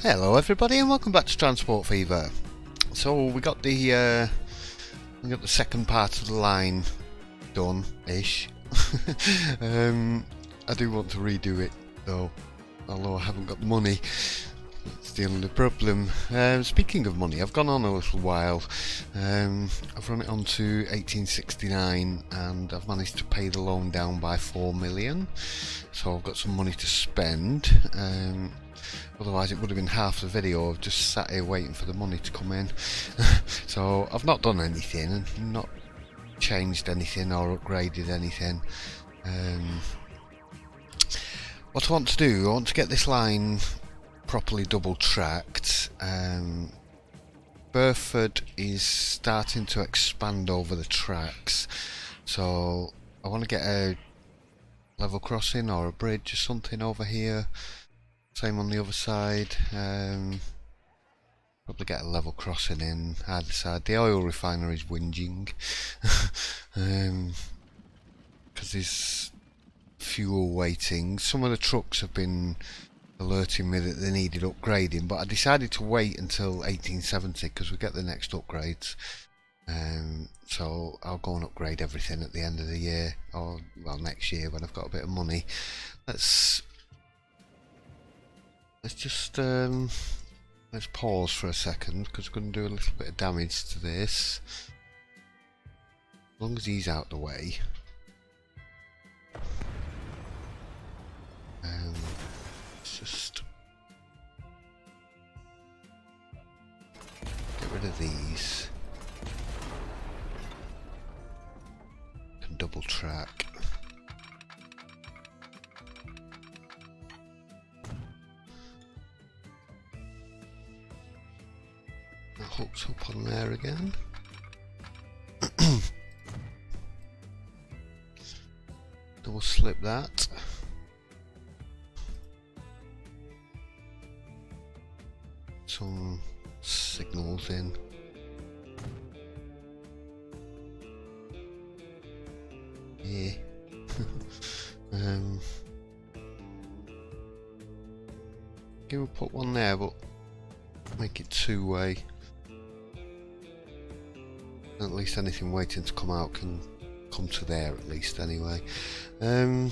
Hello everybody and welcome back to Transport Fever. So we got the second part of the line done-ish. I do want to redo it though, although I haven't got the money. That's the only problem. Speaking of money, I've gone on a little while. I've run it on to 1869 and I've managed to pay the loan down by 4 million. So I've got some money to spend. Otherwise it would have been half the video. I've just sat here waiting for the money to come in. So I've not done anything, not changed anything or upgraded anything. What I want to do, I want to get this line properly double tracked. Burford is starting to expand over the tracks, so I want to get a level crossing or a bridge or something over here. Same on the other side. Probably get a level crossing in either side. The oil refinery is whinging because there's fuel waiting. Some of the trucks have been alerting me that they needed upgrading, but I decided to wait until 1870 because we get the next upgrades. So I'll go and upgrade everything at the end of the year, or well, next year when I've got a bit of money. Let's just let's pause for a second because we're going to do a little bit of damage to this. As long as he's out the way. Let's just get rid of these. Can double track. That hooks up on there again. Double slip that. Some signals in. Yeah. We'll put one there, but make it two-way. At least anything waiting to come out can come to there at least anyway. How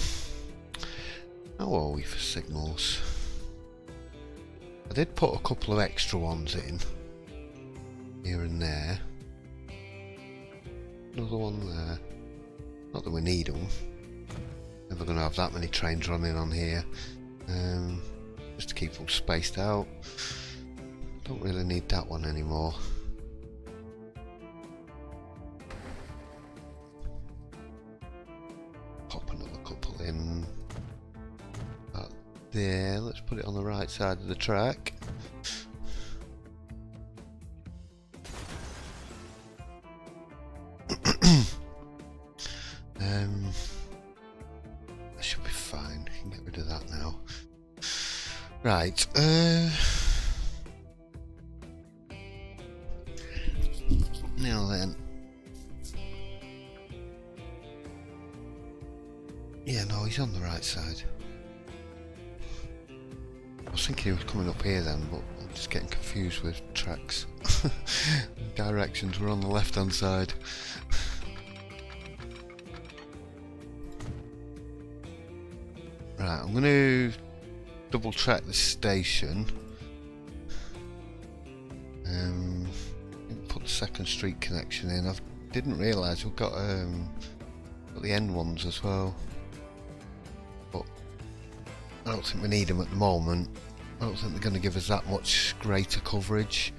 are we for signals? I did put a couple of extra ones in here and there. Another one there. Not that we need them. Never going to have that many trains running on here. Just to keep them spaced out. Don't really need that one anymore. Pop another couple in. There, let's put it on the right side of the track. That should be fine. You can get rid of that now. Right. Now then. Yeah, no, he's on the right side. I was thinking he was coming up here then, but I'm just getting confused with tracks. Directions were on the left hand side. Right, I'm going to double track the station. Put the second street connection in. I didn't realise we've got the end ones as well. But I don't think we need them at the moment. I don't think they're going to give us that much greater coverage.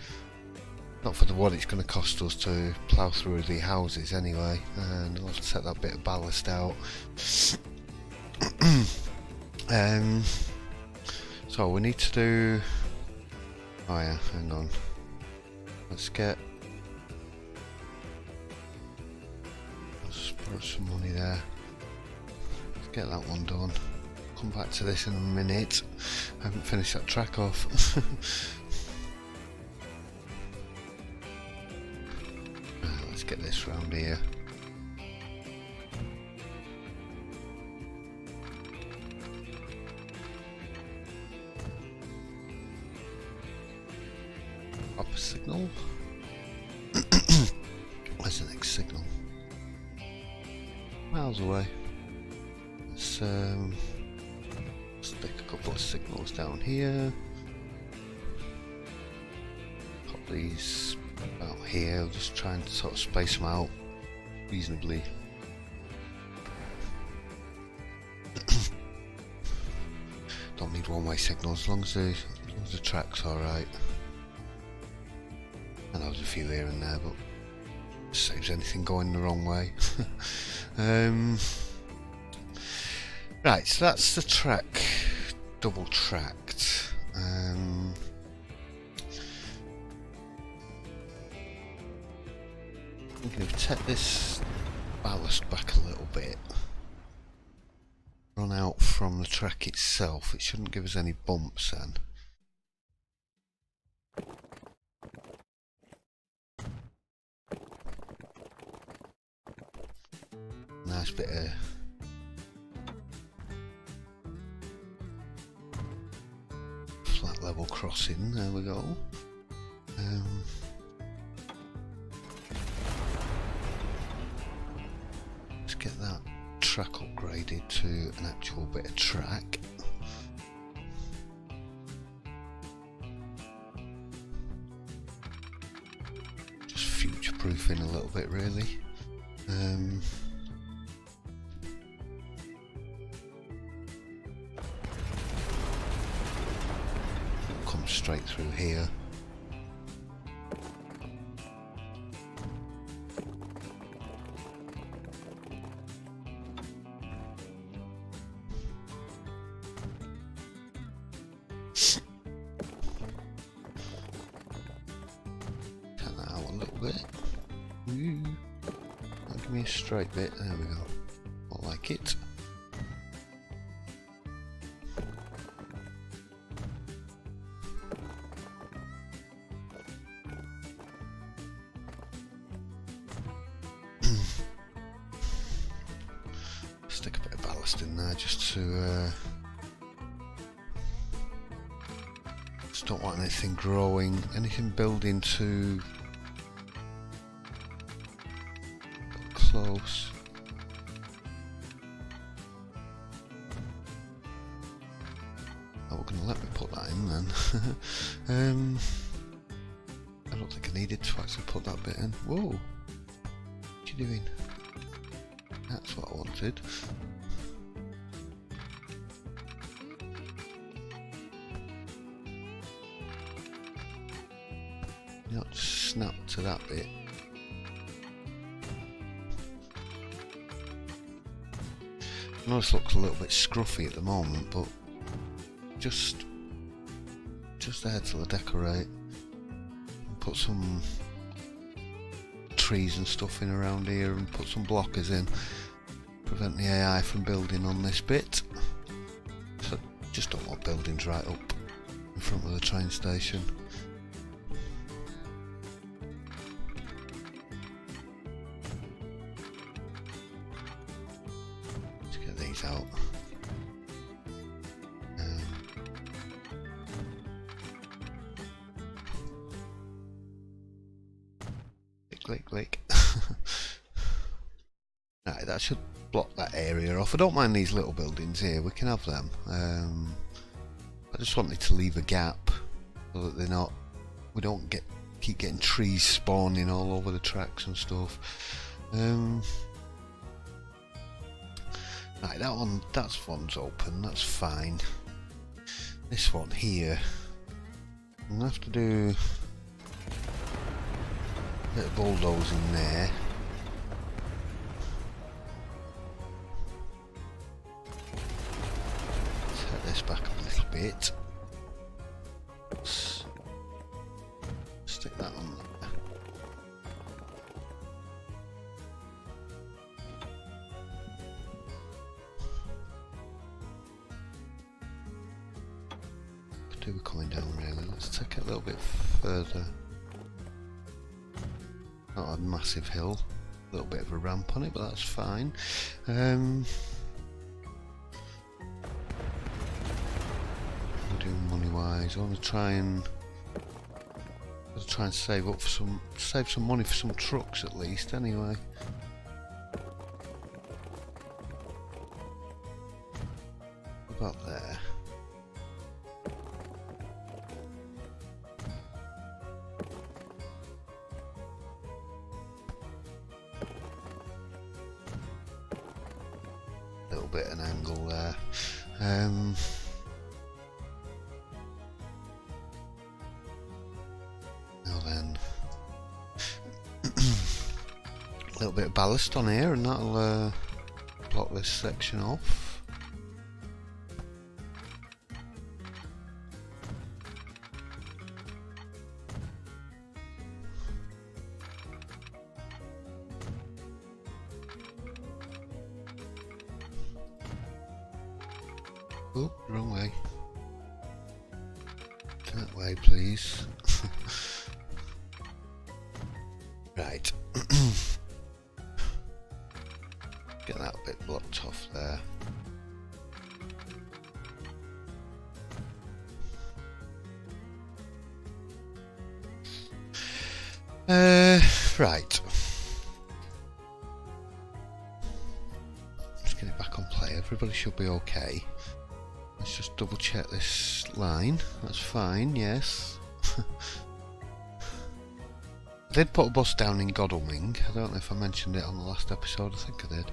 Not for what it's going to cost us to plough through the houses anyway. And I'll have to set that bit of ballast out. So we need to do... Oh yeah, hang on. Let's put some money there. Let's get that one done. Come back to this in a minute. I haven't finished that track off. Let's get this round here. Up a signal. Where's the next signal? Miles away. Let's stick a couple of signals down here. Pop these out here. I'll just try and sort of space them out reasonably. Don't need one-way signals as long as the track's alright. And there was a few here and there, but it saves anything going the wrong way. Right, so that's the track, double tracked. I'm going to take this ballast back a little bit. Run out from the track itself. It shouldn't give us any bumps then. Nice bit of flat level crossing, there we go. Let's get that track upgraded to an actual bit of track. Just future proofing a little bit really. Come straight through here. Turn that out a little bit. Ooh. Give me a straight bit. There we go. I like it. Stick a bit of ballast in there just to just don't want anything growing, anything building too close. Oh, we're going to let me put that in then. I don't think I needed to actually put that bit in. Whoa! What are you doing? That's what I wanted. Not snap to that bit. I know this looks a little bit scruffy at the moment, but just there to decorate. Put some trees and stuff in around here and put some blockers in. Prevent the AI from building on this bit. So just don't want buildings right up in front of the train station. Let's get these out. Click. Right, that should block that area off. I don't mind these little buildings here, we can have them. I just wanted to leave a gap so that they're not, we don't keep getting trees spawning all over the tracks and stuff. Right, that one's open, that's fine. This one here, I'm gonna have to do a bit of bulldozing there. Set this back a little bit. Stick that on there. Could do with coming down really. Let's take it a little bit further. Not a massive hill, a little bit of a ramp on it, but that's fine. We're doing money wise. I want to try and, try and save up for save some money for some trucks at least. Anyway. About there. Little bit an angle there. Now then, a little bit of ballast on here, and that'll block this section off. Oh, wrong way. That way, please. Right. Get that bit blocked off there. Right. Let's get it back on play. Everybody should be okay. Let's just double check this line. That's fine, yes. I did put a bus down in Godalming. I don't know if I mentioned it on the last episode. I think I did.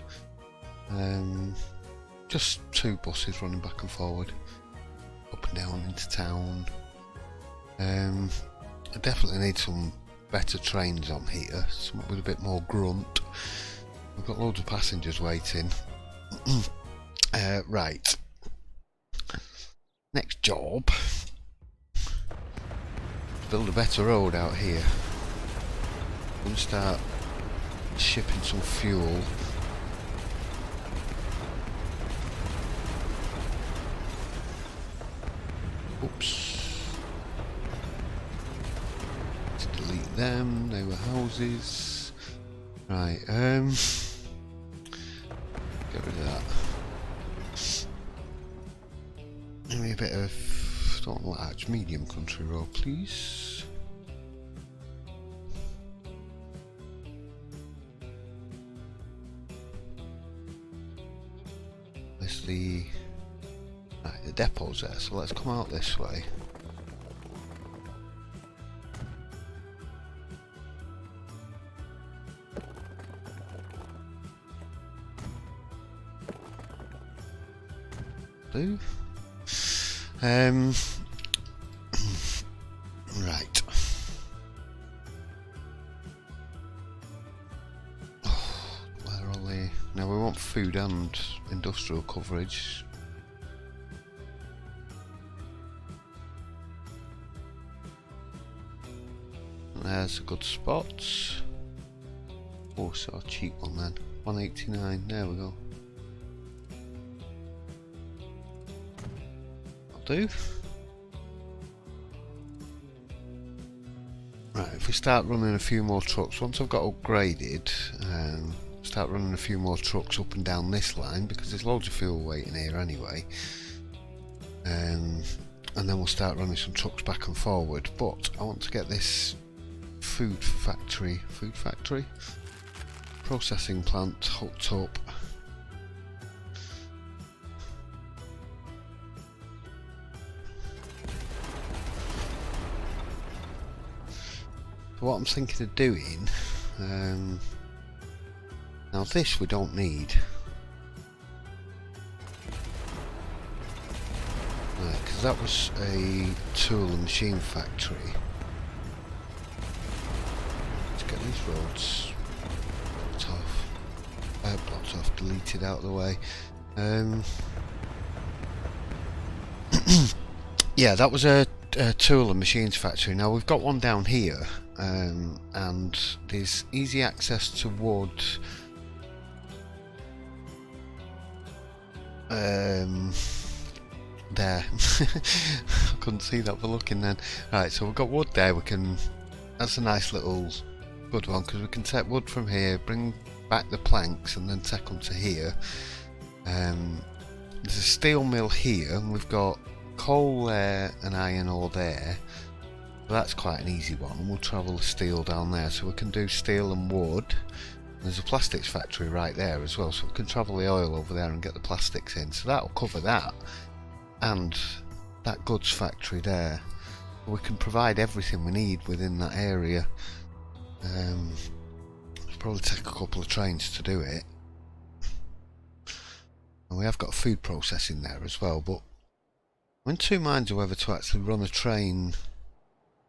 Just 2 buses running back and forward, up and down into town. I definitely need some better trains on here, something with a bit more grunt. We've got loads of passengers waiting. Right. Next job. Build a better road out here. I'm going to start shipping some fuel. Oops. Let's delete them, they were houses. Right, get rid of that. Give me a bit of, don't large, medium country road, please. There's the depot's there, so let's come out this way. Do. Right. Where are they? Now we want food and industrial coverage. There's a good spot. Oh, so a cheap one then. 189. There we go. Do. Right, if we start running a few more trucks, once I've got upgraded, start running a few more trucks up and down this line, because there's loads of fuel waiting here anyway, and then we'll start running some trucks back and forward. But I want to get this food factory processing plant hooked up. What I'm thinking of doing, now this we don't need, because that was a tool and machine factory. Let's get these roads blocked off, deleted out of the way. Yeah, that was a tool and machines factory. Now we've got one down here, and there's easy access to wood. There. I couldn't see that for looking then. Right, so we've got wood there. That's a nice little good one, because we can take wood from here, bring back the planks, and then take them to here. There's a steel mill here, and we've got coal there and iron ore there. That's quite an easy one, and we'll travel the steel down there, so we can do steel and wood. There's a plastics factory right there as well, so we can travel the oil over there and get the plastics in, so that'll cover that, and that goods factory there. We can provide everything we need within that area. It'll probably take a couple of trains to do it, and we have got food processing there as well, but I'm in two minds of whether to actually run a train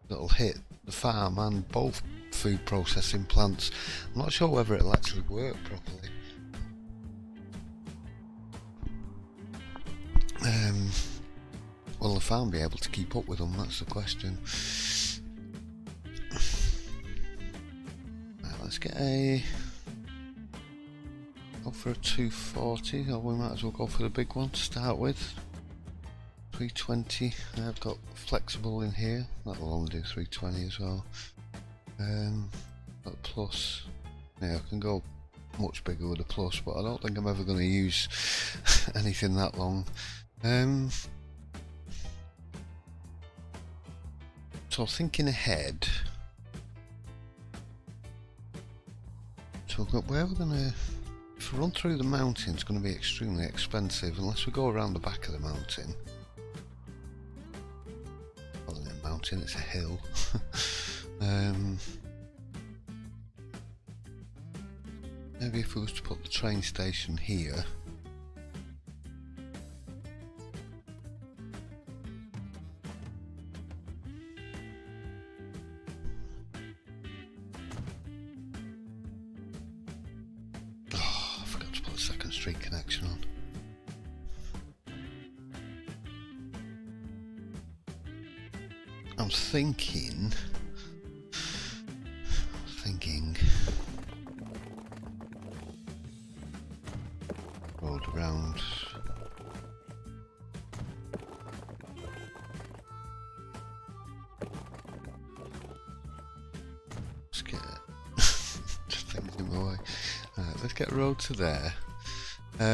that'll hit the farm and both food processing plants. I'm not sure whether it'll actually work properly. Will the farm be able to keep up with them? That's the question. Right, let's get go for a 240, or we might as well go for the big one to start with. 320. I've got flexible in here, that'll only do 320 as well. Got a plus. Yeah, I can go much bigger with a plus, but I don't think I'm ever going to use anything that long. So thinking ahead, so where we're going to, if we run through the mountain, it's going to be extremely expensive unless we go around the back of the mountain. Well, it's a mountain, it's a hill. Maybe if we was to put the train station here. Oh, I forgot to put the second street connection on. I'm thinking road around. Let's get just things in my way. Let's get a road to there.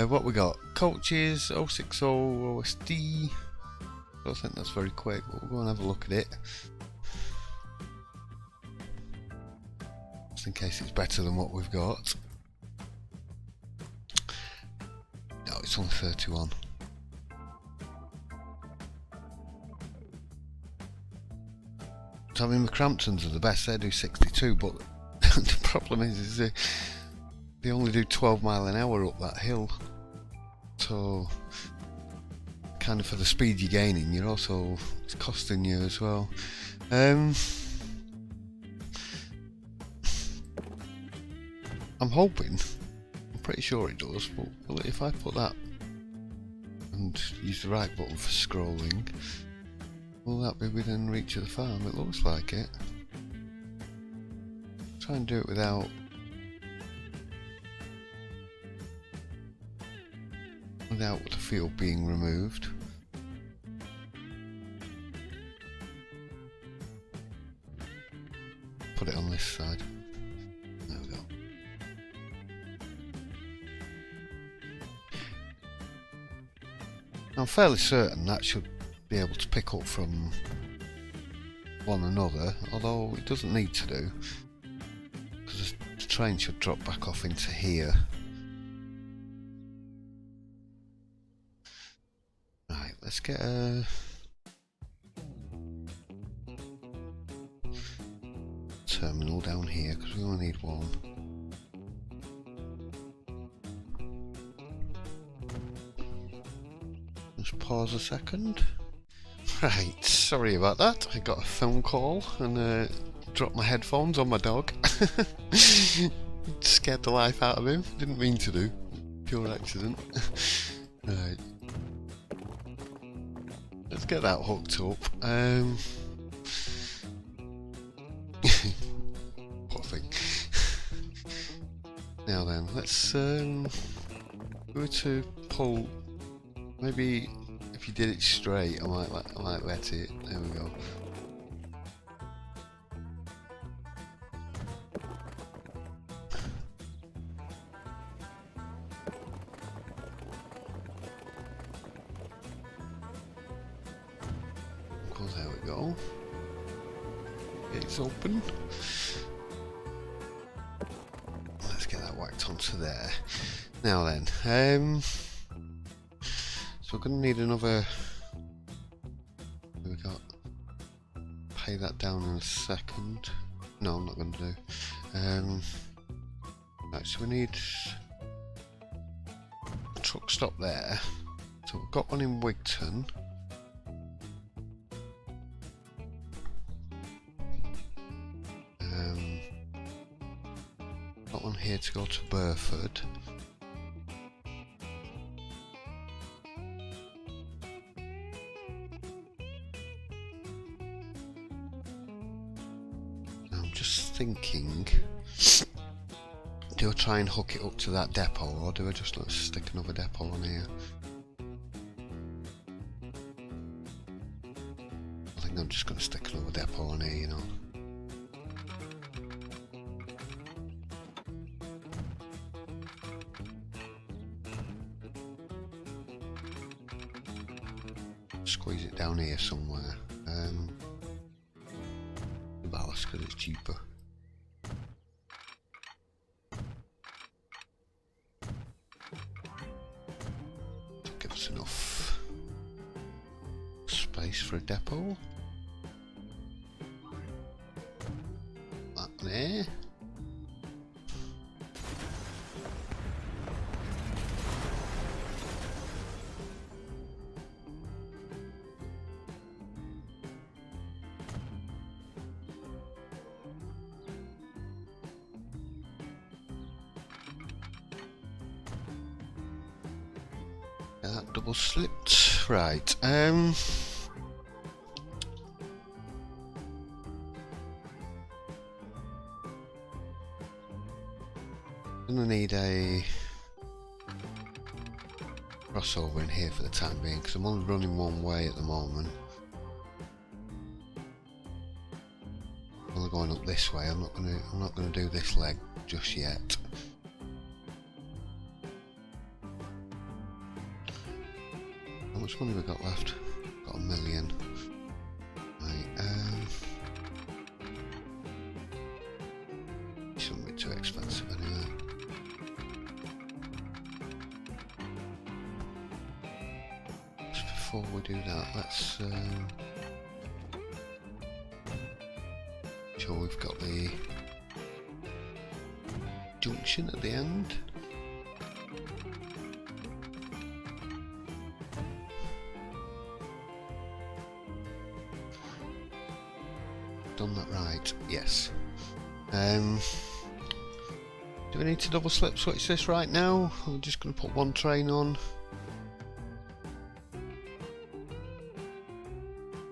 What we got? Coaches 060 OSD. I don't think that's very quick, but we'll go and have a look at it. Just in case it's better than what we've got. No, it's only 31. So I mean, the Cramptons are the best, they do 62, but the problem is they only do 12 mile an hour up that hill. So kind of for the speed you're gaining, you're also, it's costing you as well. I'm hoping, I'm pretty sure it does, but if I put that and use the right button for scrolling, will that be within reach of the farm? It looks like it. Try and do it without the field being removed. Put it on this side. There we go. I'm fairly certain that should be able to pick up from one another, although it doesn't need to do, because the train should drop back off into here. Right, let's get a terminal down here, because we only need one. Just pause a second. Right, sorry about that. I got a phone call and dropped my headphones on my dog. Scared the life out of him. Didn't mean to do. Pure accident. Right. Let's get that hooked up. Poor thing. Now then, let's go to pull. Maybe if you did it straight, I might let it. There we go. There we go. It's open. Let's get that whacked onto there. Now then, so we're going to need another. We got pay that down in a second. No, I'm not going to do. Right, so we need a truck stop there. So we've got one in Wigton. Got one here to go to Burford. I'm just thinking, do I try and hook it up to that depot, or do I just let's stick another depot on here? I think I'm just going to stick another depot on here, you know. Squeeze it down here somewhere. The ballast because it's cheaper. To give us enough space for a depot. That there. That double slipped. Right. Gonna need a crossover in here for the time being because I'm only running one way at the moment. I'm only going up this way. I'm not gonna do this leg just yet. How much money we got left? Got 1 million. Right, shouldn't be too expensive anyway. Just before we do that, let's sure we've got the junction at the end. Done that right? Yes. Do we need to double slip switch this right now? I'm just going to put one train on.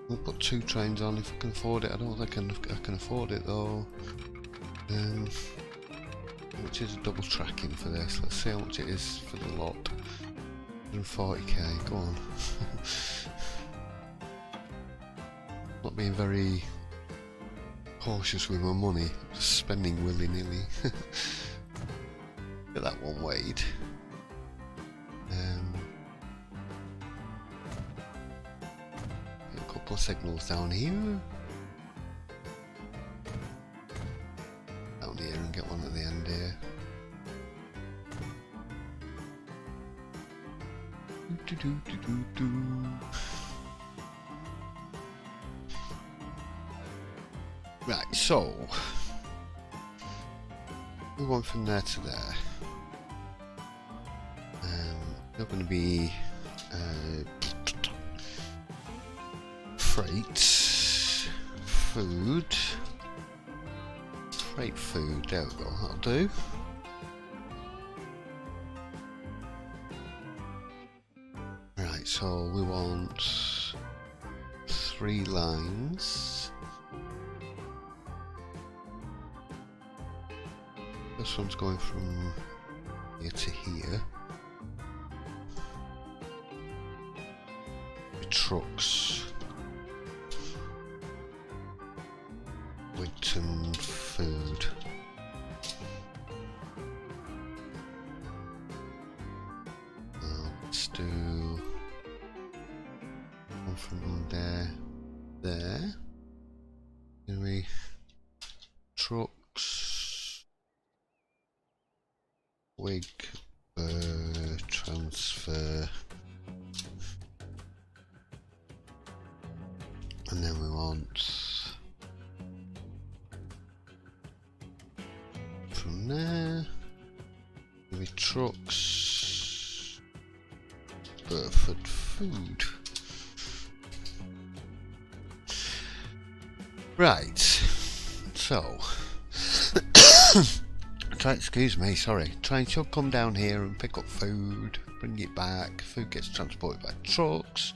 We'll put 2 trains on if I can afford it. I don't think I can afford it though. How much is a double tracking for this? Let's see how much it is for the lot. 140k. Go on. Not being very cautious with my money, just spending willy-nilly. Get that one weighed. A couple of signals down here. Down here and get one at the end here. Right, so we went from there to there. They're going to be freight, food, freight, food. There we go. That'll do. Right, so we want 3 lines. This one's going from here to here. The trucks. Wigton food. Let's do one from there. Can we trucks. Wig transfer. And then we want from there maybe trucks, Burford food. Right, so excuse me, sorry. Train should come down here and pick up food, bring it back. Food gets transported by trucks.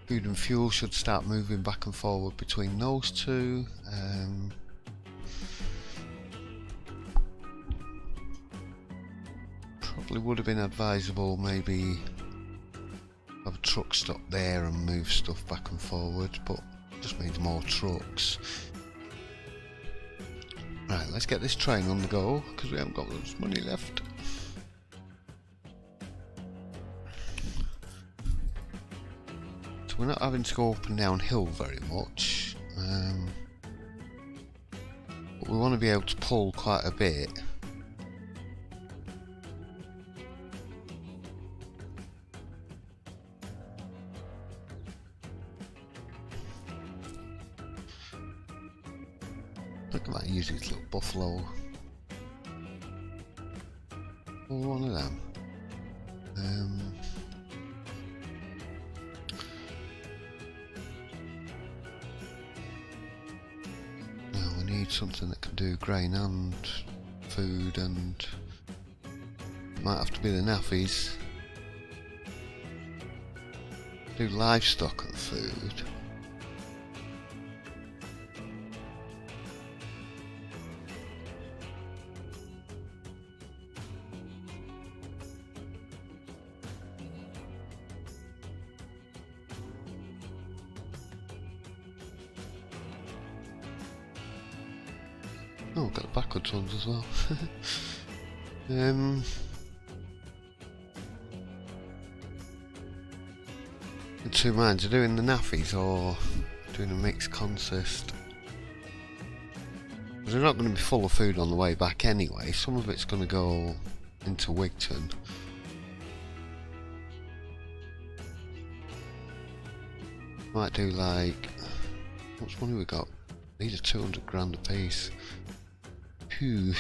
Food and fuel should start moving back and forward between those two. Probably would have been advisable maybe have a truck stop there and move stuff back and forward, but just means more trucks. Right, let's get this train on the go because we haven't got much money left. So we're not having to go up and down hill very much, but we want to be able to pull quite a bit. Look at that, use his little buffalo. Oh, one of them. Now we need something that can do grain and food, and it might have to be the nappies. Do livestock and food. Oh, we've got the backwards ones as well. In two minds, are doing the nappies or doing a mixed consist? Because they're not going to be full of food on the way back anyway. Some of it's going to go into Wigton. Might do like, how much money we got? These are 200 grand a piece. Phew.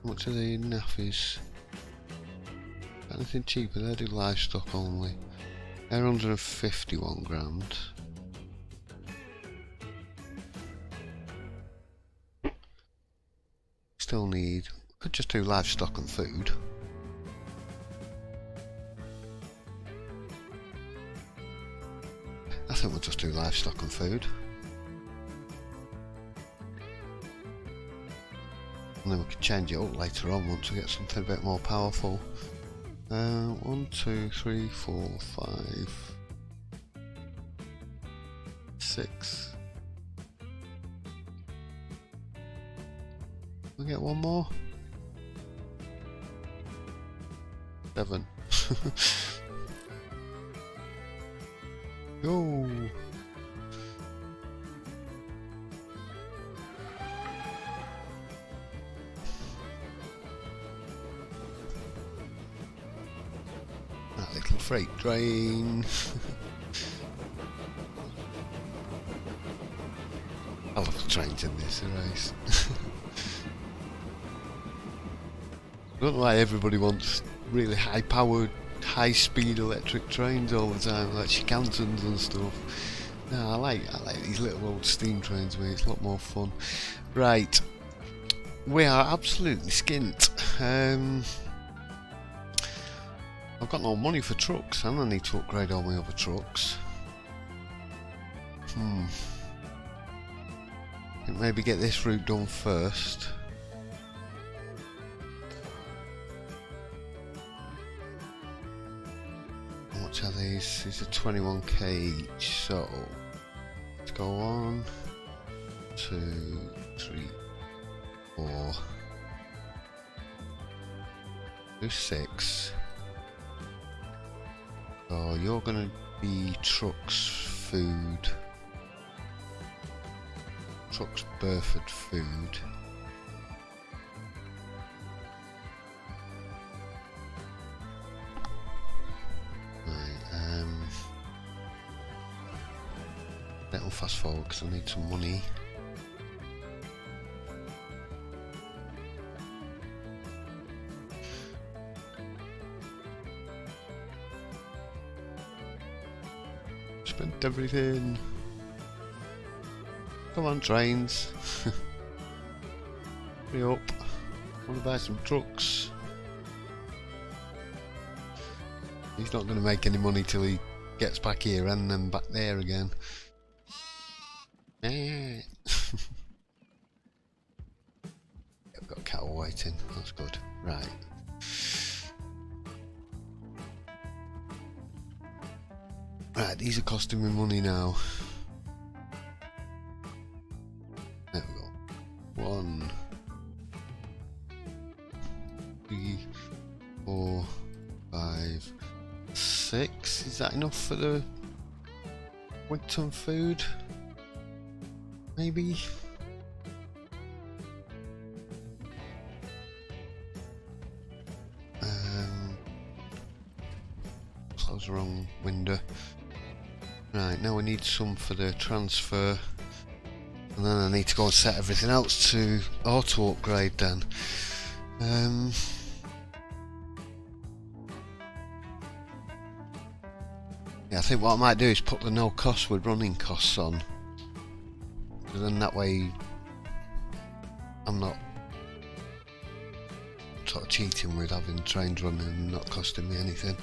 How much are the nappies? Got anything cheaper? They do livestock only. They're 151 grand. Still need, could just do livestock and food. I think we'll just do livestock and food. And then we can change it up later on once we get something a bit more powerful. 1, 2, 3, 4, 5, 6. We get one more? 7. Go! That little freight train. I love the trains in this race. I don't know why everybody wants really high powered, high speed electric trains all the time, like Shikansens and stuff. No, I like these little old steam trains, mate. It's a lot more fun. Right, we are absolutely skint. I've got no money for trucks, and I need to upgrade all my other trucks. I think maybe get this route done first. How much are these? These are 21k each, so let's go 1, 2, 3, 4, do 6. So you're gonna be trucks, food. trucks Burford food. Right, little fast forward because I need some money. Spent everything. Come on, trains. Hurry up. I want to buy some trucks. He's not going to make any money till he gets back here and then back there again. I've got a cattle waiting. That's good. Right. Right, these are costing me money now. There we go. 1, 3, 4, 5, 6. Is that enough for the winter food? Maybe. Close the wrong window. Right, now we need some for the transfer, and then I need to go and set everything else to auto upgrade then. Yeah, I think what I might do is put the no cost with running costs on, because then that way I'm not sort of cheating with having trains running and not costing me anything.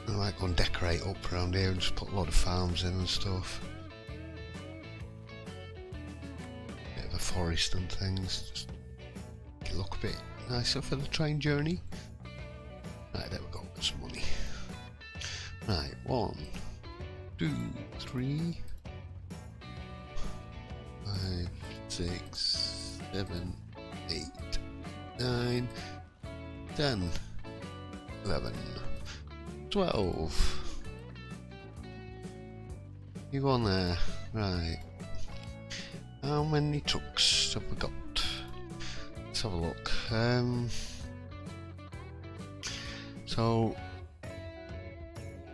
I might go and decorate up around here and just put a lot of farms in and stuff. Bit of a forest and things, just make it look a bit nicer for the train journey. Right, there we go, got some money. Right, 1, 2, 3, 5, 6, 7, 8, 9, 10, 11, 12. You go on there. Right. How many trucks have we got? Let's have a look. So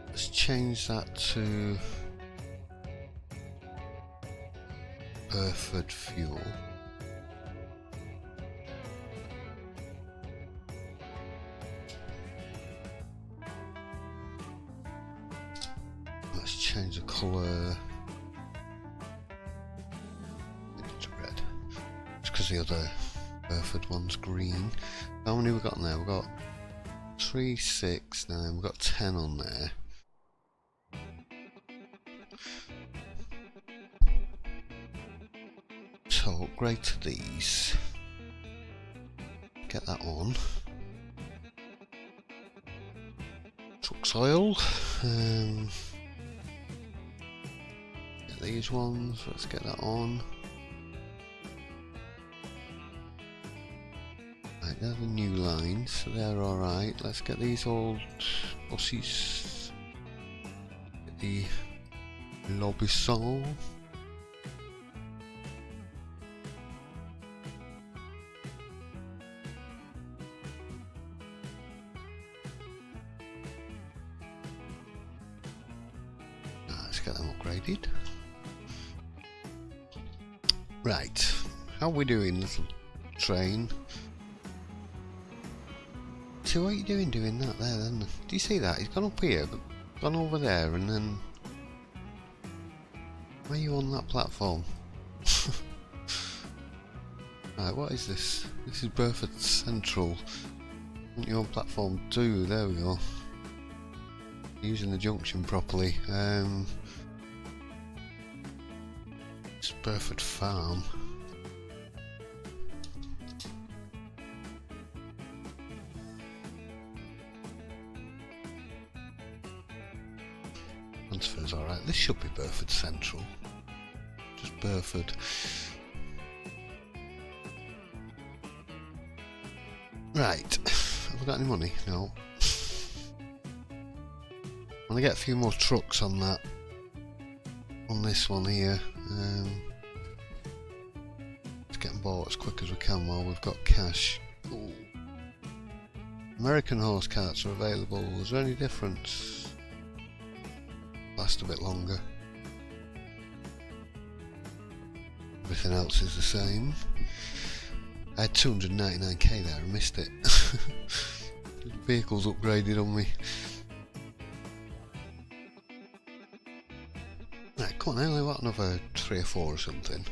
let's change that to Burford fuel. Let's change the colour to red. It's because the other Burford one's green. How many we got in there? We've got 3, 6, 9, we've got 10 on there. So upgrade to these. Get that on. Truck's oil. Get these ones. Let's get that on. Right, they're the new lines, so they're alright. Let's get these old buses. Get the Lobisson. Let's get them upgraded. Right, how are we doing, little train? So what are you doing that there then? Do you see that? He's gone up here, but gone over there, and then... Why are you on that platform? Right, what is this? This is Burford Central. Aren't you on platform 2? There we go. Using the junction properly. It's Burford Farm. Transfer's alright. This should be Burford Central. Just Burford. Right. Have we got any money? No. I'm gonna get a few more trucks on that. on this one here. Let's get them bought as quick as we can while we've got cash. Ooh. American horse carts are available. Is there any difference? Last a bit longer. Everything else is the same. I had 299k there, I missed it. The vehicle's upgraded on me. Right, come on, I only want another 3 or 4 or something.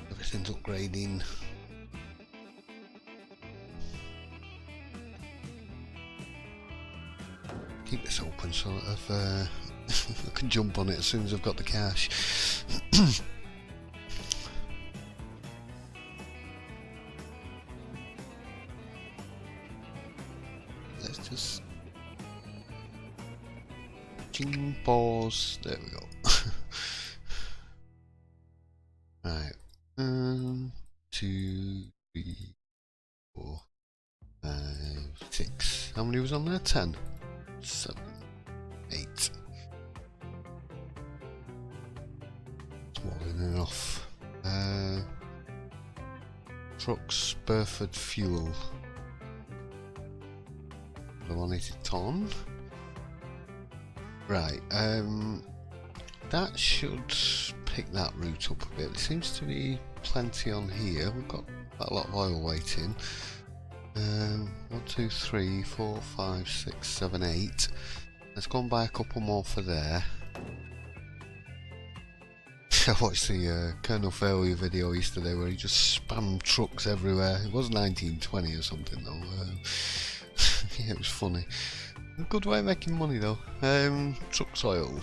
Everything's upgrading. Keep this open so that I can jump on it as soon as I've got the cash. Let's just pause. There we go. Right. 1, 2, 3, 4, 5, 6. How many was on there? 10, 7, 8. It's more than enough. Trucks, Burford fuel. I wanted it on. Right, that should pick that route up a bit. There seems to be plenty on here. We've got quite a lot of oil waiting. 1, 2, 3, 4, 5, 6, 7, 8. Let's go and buy a couple more for there. I watched the Colonel Fairview video yesterday where he just spammed trucks everywhere. It was 1920 or something though. Yeah, it was funny. A good way of making money though. Trucks oil.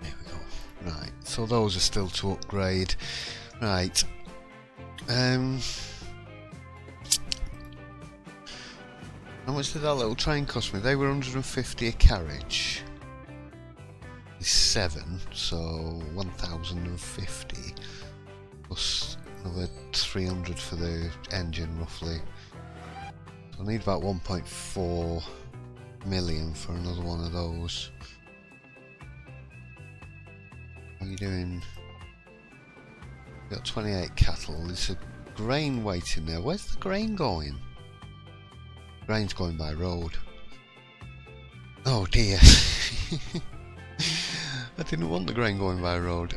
There we go. Right, so those are still to upgrade. Right. How much did that little train cost me? They were 150 a carriage. 7, so 1,050 plus another 300 for the engine roughly. So I need about 1.4 million for another one of those. What are you doing? You've got 28 cattle. There's a grain waiting there. Where's the grain going? Grain's going by road. Oh dear. I didn't want the grain going by road.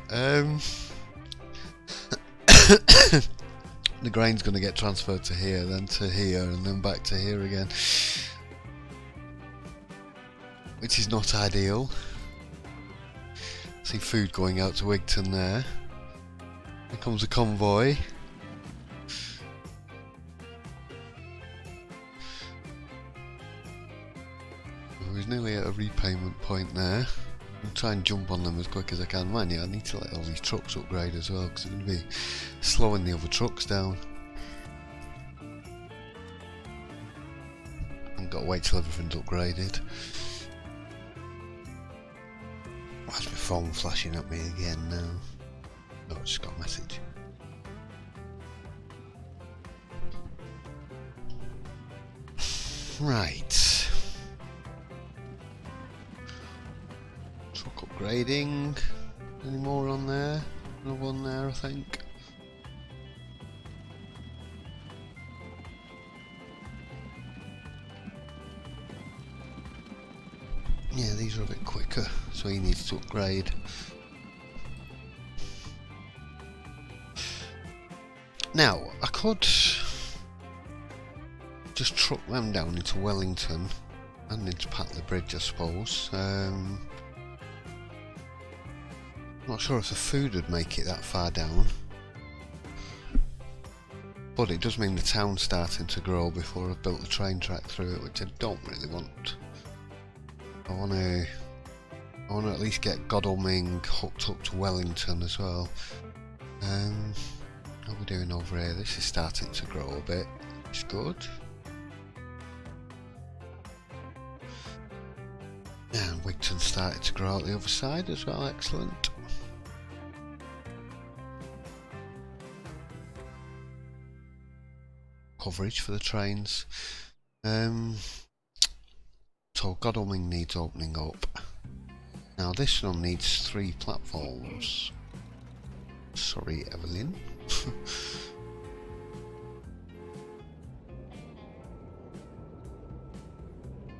The grain's going to get transferred to here, then to here, and then back to here again. Which is not ideal. See food going out to Wigton there. Here comes a convoy. We're nearly at a repayment point there. I'll try and jump on them as quick as I can. Man, yeah, I need to let all these trucks upgrade as well because they're going to be slowing the other trucks down. I've got to wait till everything's upgraded. Why's my phone flashing at me again now? Oh, I just got a message. Right. Upgrading. Any more on there? Another one there, I think. Yeah, these are a bit quicker, so he needs to upgrade. Now, I could just truck them down into Wellington and into Patley Bridge, I suppose. Not sure if the food would make it that far down, but it does mean the town's starting to grow before I've built the train track through it, which I don't really want. I want to at least get Godalming hooked up to Wellington as well. How are we doing over here? This is starting to grow a bit, which is good. And Wigton started to grow out the other side as well, excellent. Coverage for the trains. Um, so Godalming needs opening up. Now this one needs 3 platforms. Sorry, Evelyn.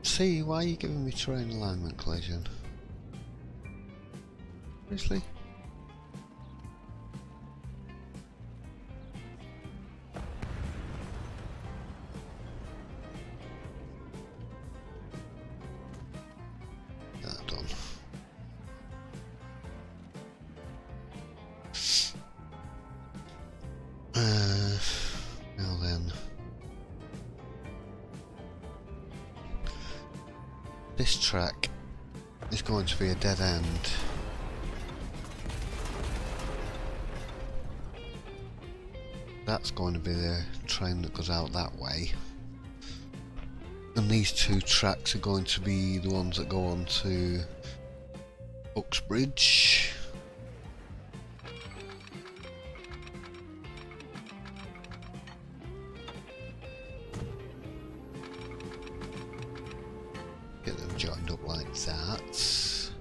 See, why are you giving me terrain alignment collision? Seriously? That done. Now then. This track is going to be a dead end. That's going to be the train that goes out that way. And these 2 tracks are going to be the ones that go on to Uxbridge. Get them joined up like that.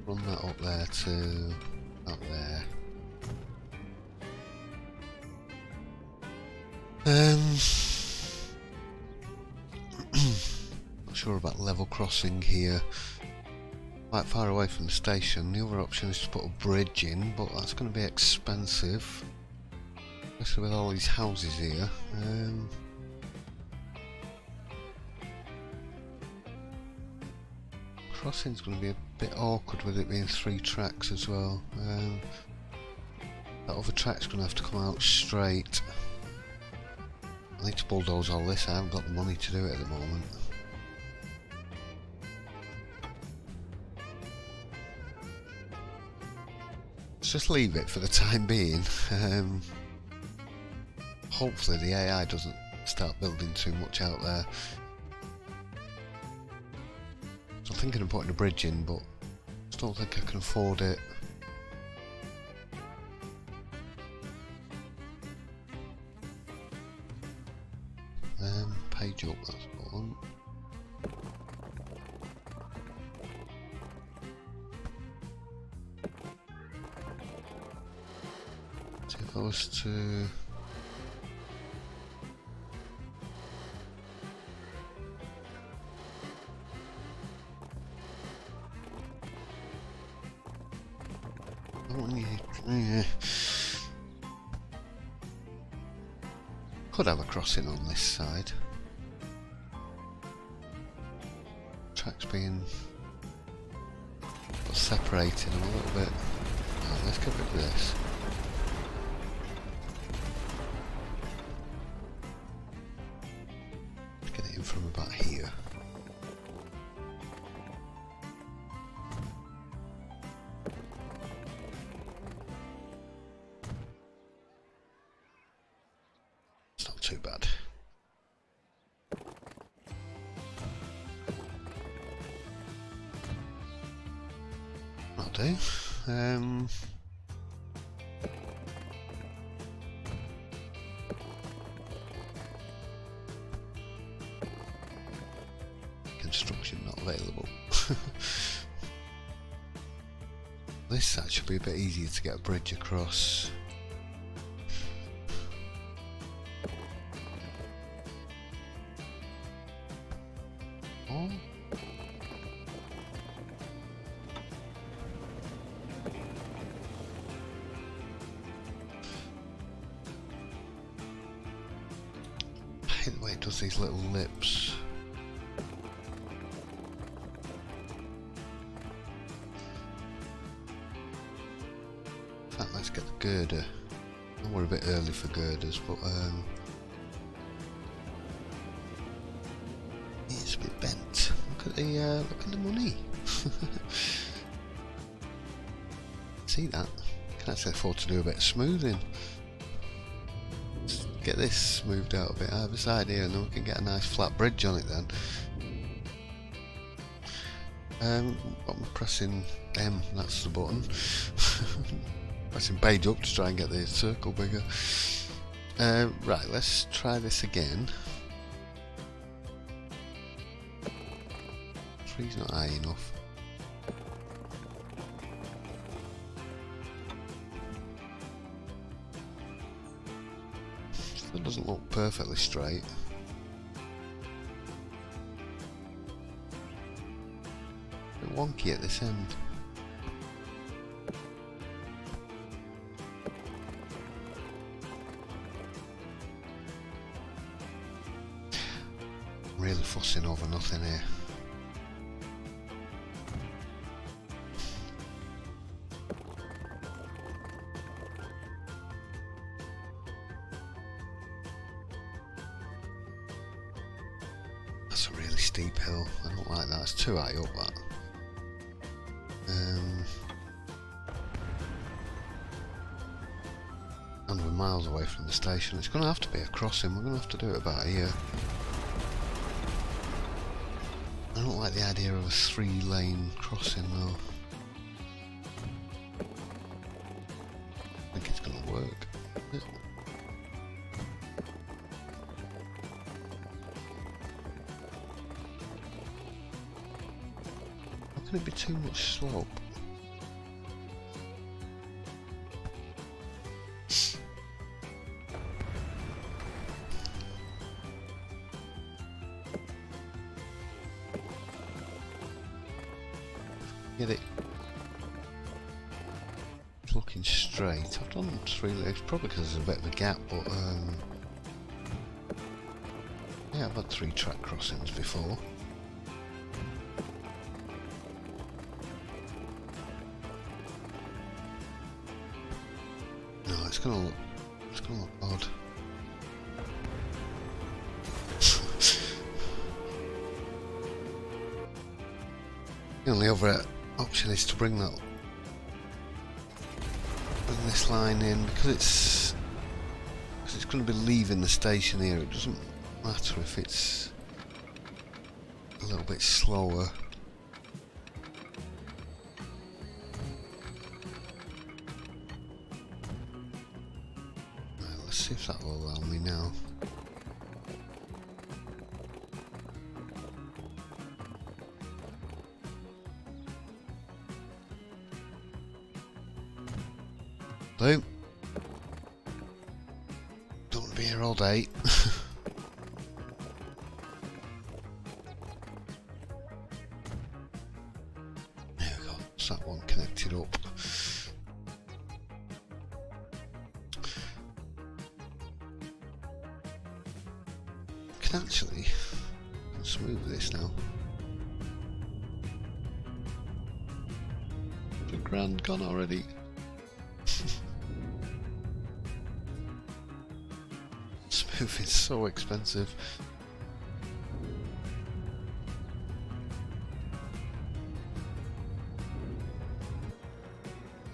Run that up there to up there. Not sure about level crossing here. Quite far away from the station. The other option is to put a bridge in, but that's going to be expensive, especially with all these houses here. Crossing's going to be a bit awkward with it being 3 tracks as well. That other track's going to have to come out straight. I need to bulldoze all this. I haven't got the money to do it at the moment. Let's just leave it for the time being. Hopefully the AI doesn't start building too much out there. So I'm thinking of putting a bridge in, but I just don't think I can afford it. Page up, that's one. See if I was to... Could have a crossing on this side. Tracks being separated a little bit. Right, let's get rid of this. Let's get it in from about here. It's not too bad. Do. Construction not available. This side should be a bit easier to get a bridge across. Oh. The way it does these little lips. In fact, let's get the girder. I know we're a bit early for girders, but it's a bit bent. Look at the money. See that? Can actually afford to do a bit of smoothing. Get this smoothed out a bit either side here, and then we can get a nice flat bridge on it then. I'm pressing M, that's the button. Pressing page up to try and get the circle bigger. Right, let's try this again. 3's not high enough. Still doesn't look perfectly straight. A bit wonky at this end. Really fussing over nothing here. That's a really steep hill. I don't like that. It's too high up, that. And we're miles away from the station. It's going to have to be a crossing. We're going to have to do it about here. I don't like the idea of a 3-lane crossing though. I think it's going to work. How can it be too much slope? Get it. It's looking straight. I've done 3 legs, probably because there's a bit of a gap, but yeah, I've had 3 track crossings before. No, it's gonna look odd. The only other option is to bring this line in because it's going to be leaving the station here. It doesn't matter if it's a little bit slower. Right, let's see if that will allow me now. Hello. Don't want to be here all day. There we go. That's that one connected up. I can actually smooth this now. £1,000 gone already. Smooth is so expensive.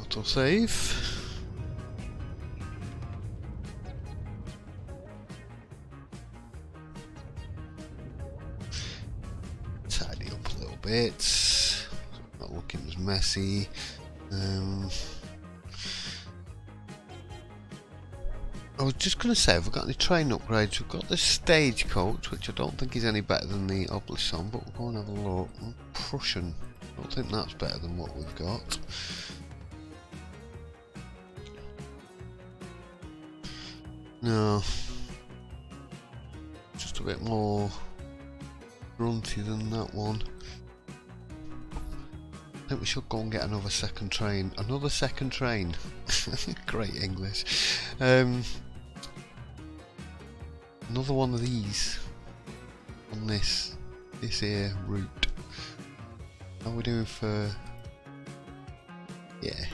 Autosave. Tidy up a little bit. Not looking as messy. I was just going to say, have we got any train upgrades? We've got the stagecoach, which I don't think is any better than the Oblisson, but we'll go and have a look. Prussian, I don't think that's better than what we've got. No, just a bit more grunty than that one. I think we should go and get another second train. Another second train. Great English. Another one of these on this here route. How are we doing for? Yeah.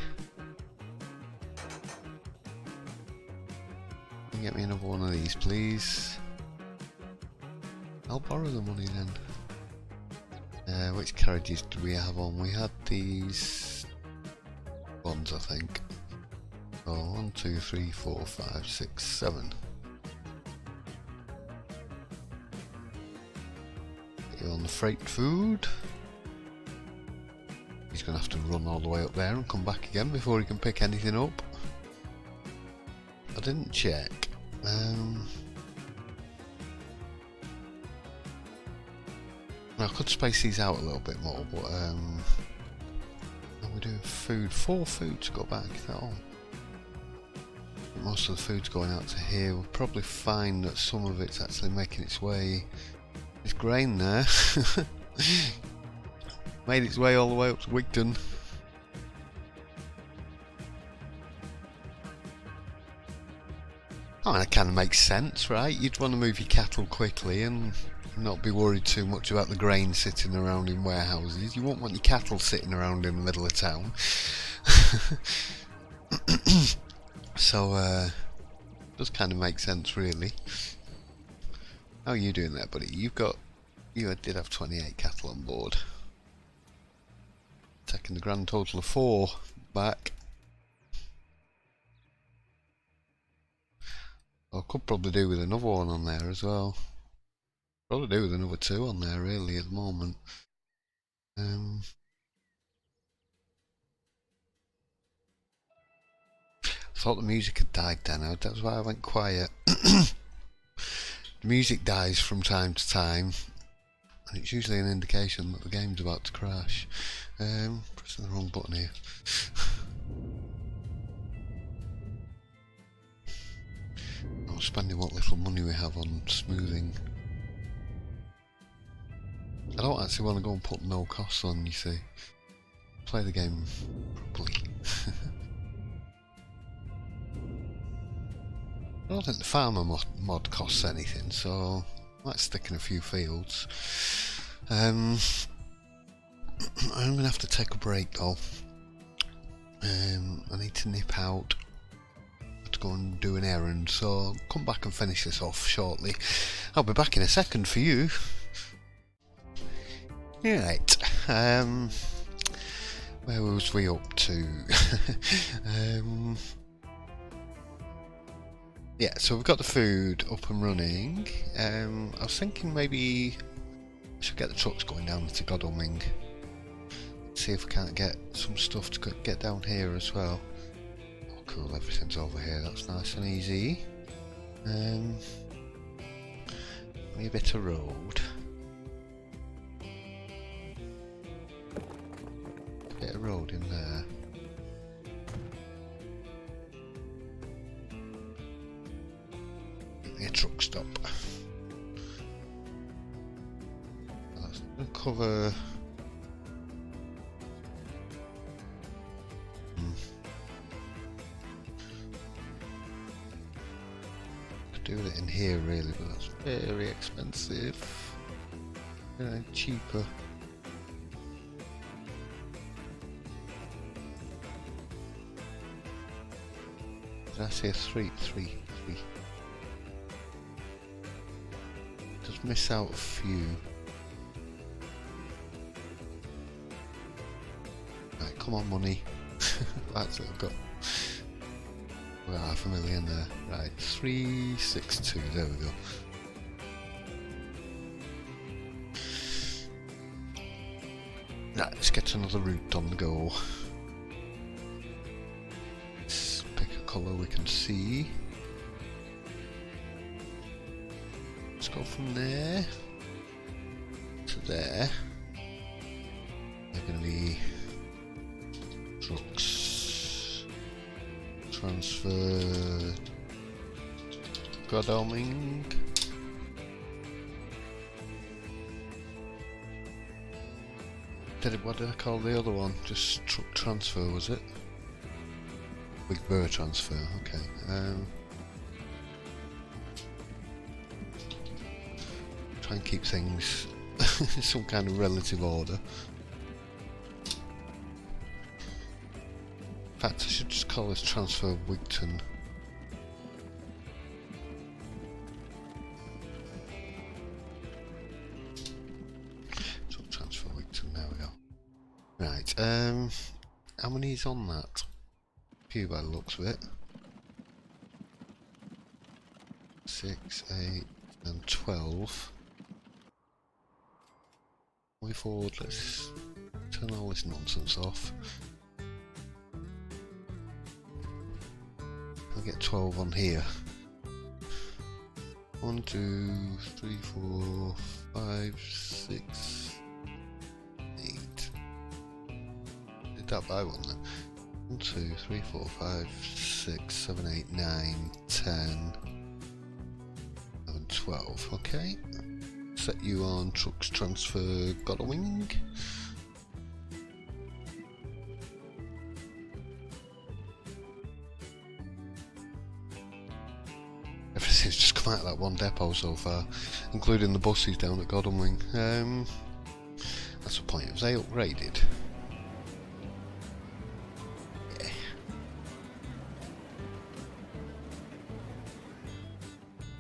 Can you get me another one of these, please? I'll borrow the money then. Which carriages do we have on? We had these ones, I think. So 1, 2, 3, 4, 5, 6, 7. Get you on the freight food. He's going to have to run all the way up there and come back again before he can pick anything up. I didn't check. I could space these out a little bit more, but we're doing food. 4 food to go back, is that all? Most of the food's going out to here. We'll probably find that some of it's actually making its way. There's grain there. Made its way all the way up to Wigton. I mean, it kind of makes sense, right? You'd want to move your cattle quickly and not be worried too much about the grain sitting around in warehouses. You won't want your cattle sitting around in the middle of town. So, does kind of make sense, really. How are you doing there, buddy? You did have 28 cattle on board. Taking the grand total of 4 back. I could probably do with another one on there as well. Probably do with another 2 on there, really, at the moment. I thought the music had died then. That's why I went quiet. The music dies from time to time, and it's usually an indication that the game's about to crash. Pressing the wrong button here. I'm spending what little money we have on smoothing. I don't actually want to go and put no costs on, you see. Play the game properly. I don't think the farmer mod costs anything, so I might stick in a few fields. I'm going to have to take a break though. I need to nip out to go and do an errand, so I'll come back and finish this off shortly. I'll be back in a second for you. Right, where was we up to? Yeah, so we've got the food up and running. I was thinking maybe I should get the trucks going down to Godalming. See if we can't get some stuff to get down here as well. Oh cool, everything's over here, that's nice and easy. Maybe a bit of road. A bit of road in there. A truck stop. That's gonna cover. Could do it in here really, but that's very expensive. Cheaper. Did I say 3? 3. Just miss out a few. Right, come on, money. That's it, I've got about 500,000 there. Right, 362, there we go. Right, let's get another route on the go. Let's pick a colour we can see. Let's go from there to there. They're going to be trucks. Transfer Godalming. What did I call the other one? Just truck transfer, was it? Big Burr transfer, okay. Try and keep things in some kind of relative order. In fact, I should just call this transfer Wigton. So transfer Wigton, there we go. Right, how many is on that? A few by the looks of it. 6, 8, and 12. Way forward, let's turn all this nonsense off. I'll get 12 on here. 1, 2, 3, 4, 5, 6, 8. Did that by one then? 1, 2, 3, 4, 5, 6, 7, 8, 9, 10, 11, 12. Okay. Set you on trucks transfer Godalming. Everything's just come out of that one depot so far, including the buses down at Godalming. That's the point. Have they upgraded? Yeah.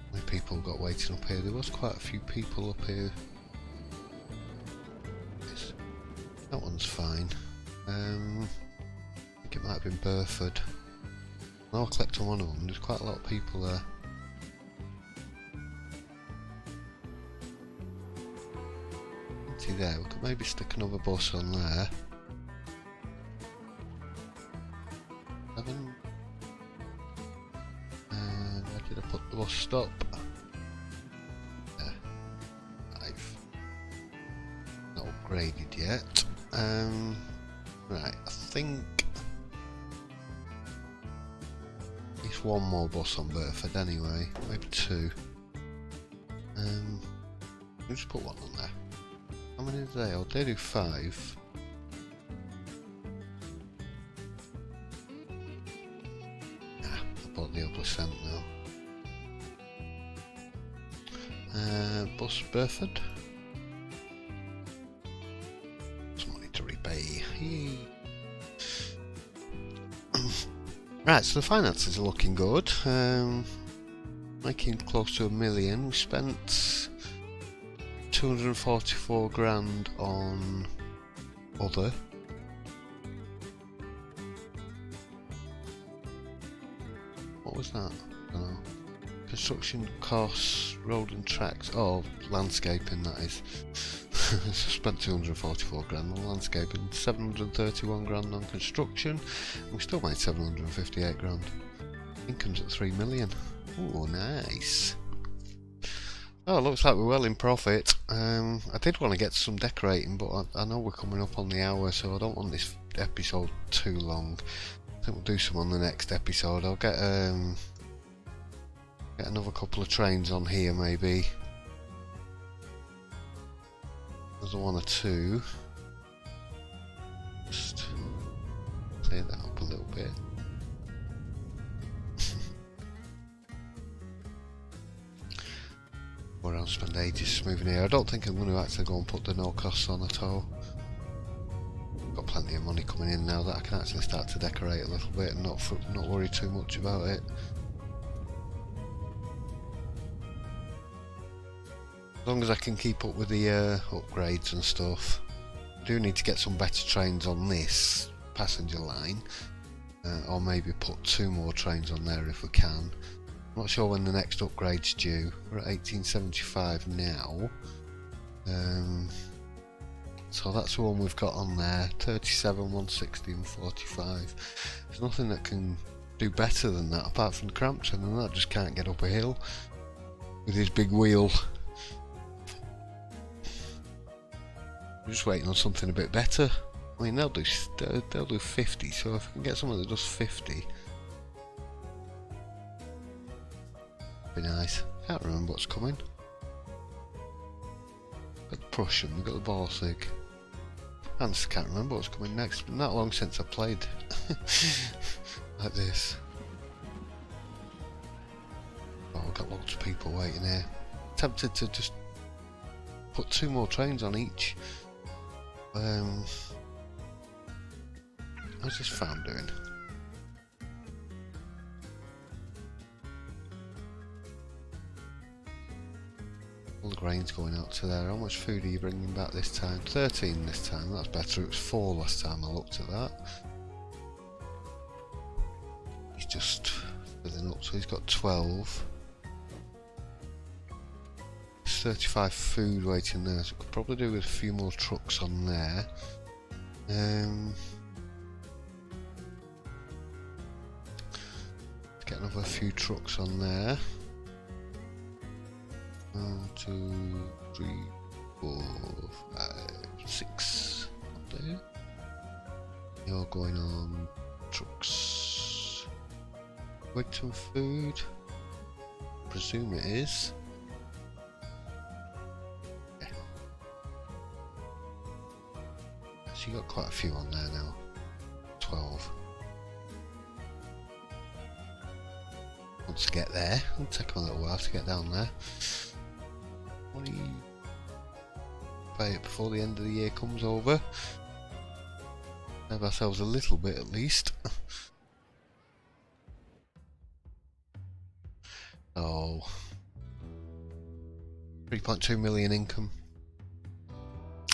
How many people got waiting up here? There was quite a few people up here. Yes. That one's fine. I think it might have been Burford. I'll collect on one of them. There's quite a lot of people there. There, we could maybe stick another bus on there. 7. And where did I put the bus stop? There. 5. Not upgraded yet. Right, I think it's one more bus on Burford anyway, maybe 2. We'll just put one on there. How many did they? Oh, they do 5. Ah, I bought the upper cent now. Bus Burford. Some money to repay. Yay. Right, so the finances are looking good. Making close to £1 million. We spent 244 grand on other. What was that? I don't know. Construction costs, road and tracks. Oh, landscaping, that is. Spent 244 grand on landscaping, 731 grand on construction, and we still made 758 grand. Income's at 3 million. Ooh, nice. Oh, it looks like we're well in profit. I did want to get some decorating, but I know we're coming up on the hour, so I don't want this episode too long. I think we'll do some on the next episode. I'll get another couple of trains on here, maybe. Another 1 or 2. Just clear that up a little bit. Or I'll spend ages smoothing here. I don't think I'm going to actually go and put the no costs on at all. I've got plenty of money coming in now that I can actually start to decorate a little bit and not worry too much about it. As long as I can keep up with the upgrades and stuff. I do need to get some better trains on this passenger line, or maybe put 2 more trains on there if we can. I'm not sure when the next upgrade's due. We're at 1875 now. So that's the one we've got on there. 37, 160 and 45. There's nothing that can do better than that apart from Crampton, and that just can't get up a hill with his big wheel. I'm just waiting on something a bit better. I mean, they'll do 50, so if I can get someone that does 50, be nice. Can't remember what's coming. We've got the Prussian, we've got the Borsig. I just can't remember what's coming next. It's been that long since I played like this. Oh, we've got lots of people waiting here. Tempted to just put 2 more trains on each. How's this farm doing? All the grain's going out to there. How much food are you bringing back this time? 13 this time, that's better. It was 4 last time I looked at that. He's just filling up, so he's got 12. There's 35 food waiting there, so we could probably do with a few more trucks on there. Get another few trucks on there. 1, 2, 3, 4, 5, 6 up there. You're going on trucks. Wigton food. Presume it is. Yeah. So you got quite a few on there now. 12. Once I get there, it'll take a little while to get down there. 20. Pay it before the end of the year comes over. Have ourselves a little bit at least. Oh, 3.2 million income.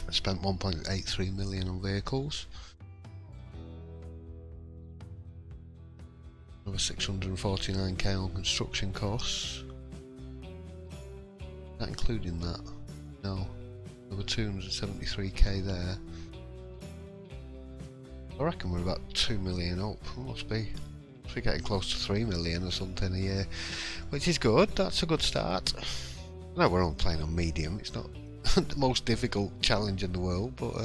I spent 1.83 million on vehicles. Another 649k on construction costs. Not including that. No. Another 273k there. I reckon we're about 2 million up. Must be getting close to 3 million or something a year, which is good. That's a good start. No, we're only playing on medium. It's not the most difficult challenge in the world, but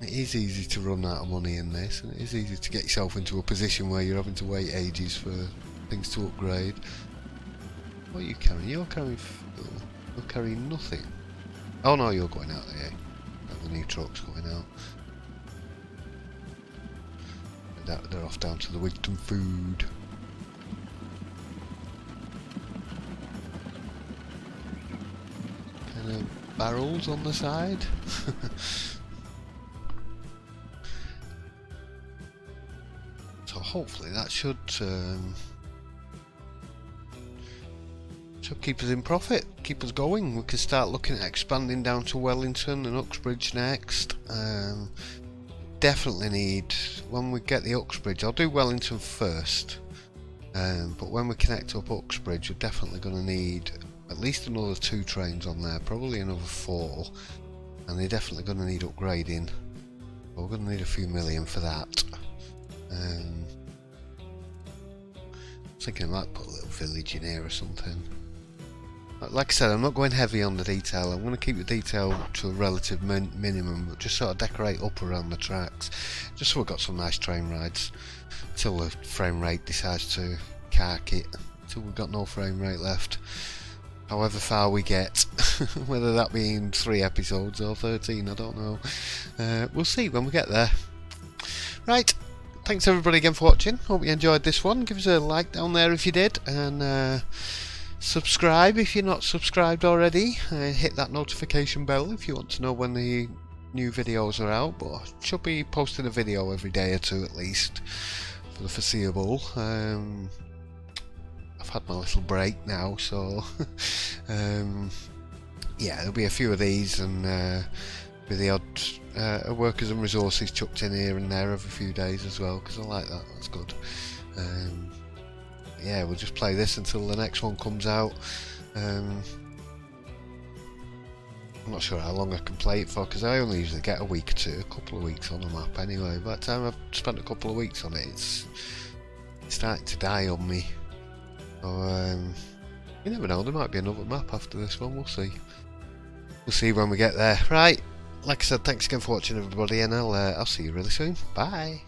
it is easy to run out of money in this, and it is easy to get yourself into a position where you're having to wait ages for things to upgrade. What are you carrying? You're carrying fuel. You're carrying nothing. Oh no, you're going out there. The new truck's going out. They're off down to the Wigton food. Kind of barrels on the side. So hopefully that should keep us in profit, keep us going. We can start looking at expanding down to Wellington and Uxbridge next. Definitely need, when we get the Uxbridge, I'll do Wellington first, but when we connect up Uxbridge we're definitely going to need at least another 2 trains on there, probably another 4, and they're definitely going to need upgrading. We're going to need a few million for that. I'm thinking I might put a little village in here or something. Like I said, I'm not going heavy on the detail. I'm going to keep the detail to a relative minimum, but just sort of decorate up around the tracks, just so we've got some nice train rides until the frame rate decides to cark it, until we've got no frame rate left, however far we get. Whether that be in 3 episodes or 13, I don't know. We'll see when we get there. Right, thanks everybody again for watching. Hope you enjoyed this one. Give us a like down there if you did, and subscribe if you're not subscribed already. Hit that notification bell if you want to know when the new videos are out, but I should be posting a video every day or 2 at least for the foreseeable. I've had my little break now, so yeah, there'll be a few of these, and with the odd workers and resources chucked in here and there every few days as well, because I like that. That's good. Yeah, we'll just play this until the next one comes out. I'm not sure how long I can play it for, because I only usually get a week or 2, a couple of weeks on the map anyway. By the time I've spent a couple of weeks on it, it's starting to die on me. So you never know, there might be another map after this one. We'll see. We'll see when we get there. Right, like I said, thanks again for watching everybody, and I'll see you really soon. Bye.